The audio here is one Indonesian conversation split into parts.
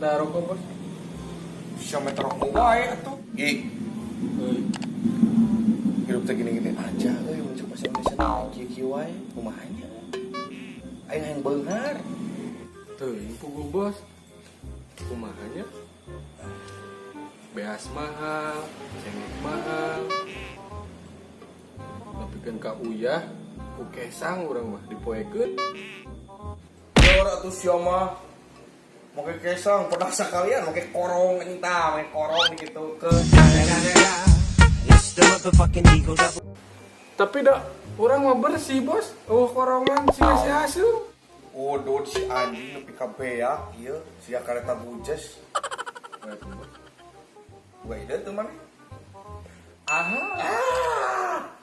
minta rokok bos. Bisa minta rokok wae atuh. Gi. Hidup teh gini-gini aja euy mun cek bahasa Indonesia kieu-kieu wae kumaha nya. Aya yang beunghar. Teuing puguh bos. Kumaha nya? Beas mahal, cengek mahal. Tapi kan ka uyah, ku kesang urang mah dipoekeun. Dor atuh sia mah. Make kesang pernah sakalian make korong entah, make korong dikitukeun. Tapi dah, urang mah bersih bos. Korongan si asuh. Oh, dot si anjing nepi ka beak ieu, sia kareta bujes. Gua ide tuh mana?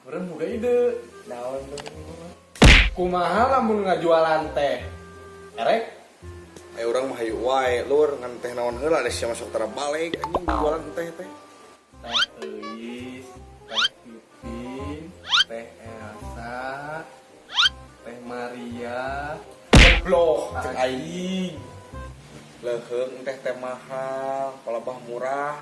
Urang boga ide. Naon Kumaha lamun ngajualan teh? Erek? urang mah hayu wae lur ngan teh naon heula da sia masuk tara balik anjing jualan teh. Teh euis, teh piping, teh Elsa, teh Maria. Goblok cek aing. Leuheung teh teh mahal, palebah murah.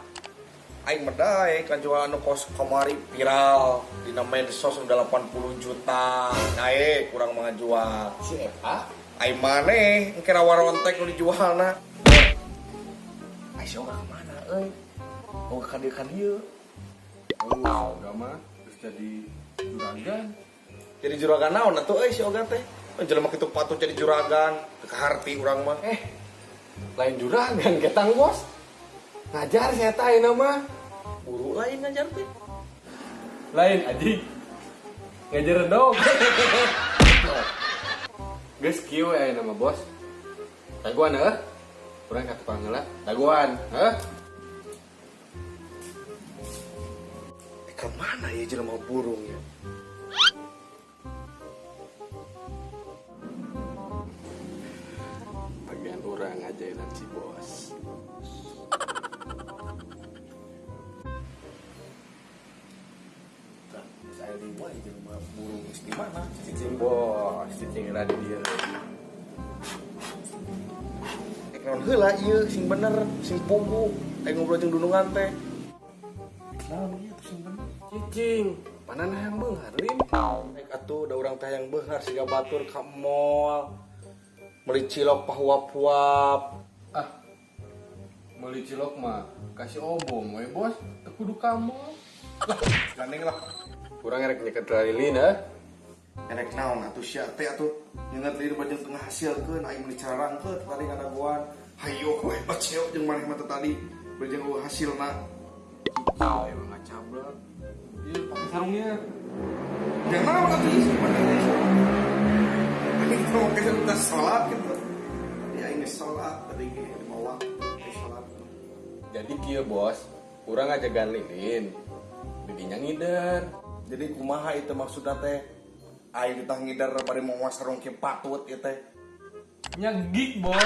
Aing medai kan jualan anu kos kamari viral dina medsos udah 80 juta. Naik kurang mengajual. Si Eva? Aing maneh engke rawarontek nu dijualna. Aing soga kemana euy? Mau ka dieu kan dieu. Soga mah terus jadi juragan. Jadi juragan naon atuh euy si Oga teh? Jelema kitu patut jadi juragan, teu kaharti urang mah. Lain juragan ketang bos. Ngajar saya teh nama. Guru lain ngajar teh. Lain adik. Ngajar dong. Geus kieu aya nama bos. Taguan heuh. Urang ka tukang heula. Taguan, heuh. Kemana ya jelema burung ya? Bagian urang ngajainan si bos. Saya di mana jelema burung di mana? Cicing bos, cicing ada di dieu. Naon heula ieu sing bener, sing pugu. Aing ngobrol jeung dudungan teh. Naon ieu sing bener? Cicing, panana yang beunghar lin. Rek atuh da urang teh yang beunghar siga batur ka mall. Meuli cilok pahuap-huap. Meuli cilok mah kasih obong we bos, teu kudu kamu. Gandeng lah. Kurang erek nyeket lilin heuh. Erek naon atuh sia teh atuh nyeungat lieu bajeng tengah hasilkeun aing meuli cararangkeun tadi ngadaguan. Hayo we baceo jeung maneh mah tadi bajeng hasilna. Ah, emang ngacablak. Iya, pakai sarungnya. Yang naon atuh isi maneh. Aing mau ke tas salat gitu. Ya aing salat tadi ge mau salat. Jadi kieu bos, urang ngajagan lilin. Didinya ngider. Jadi kumaha itu maksudna teh? Aing ditah ngidar bari mau sarung ke patut ieu teh. Nyegik bos.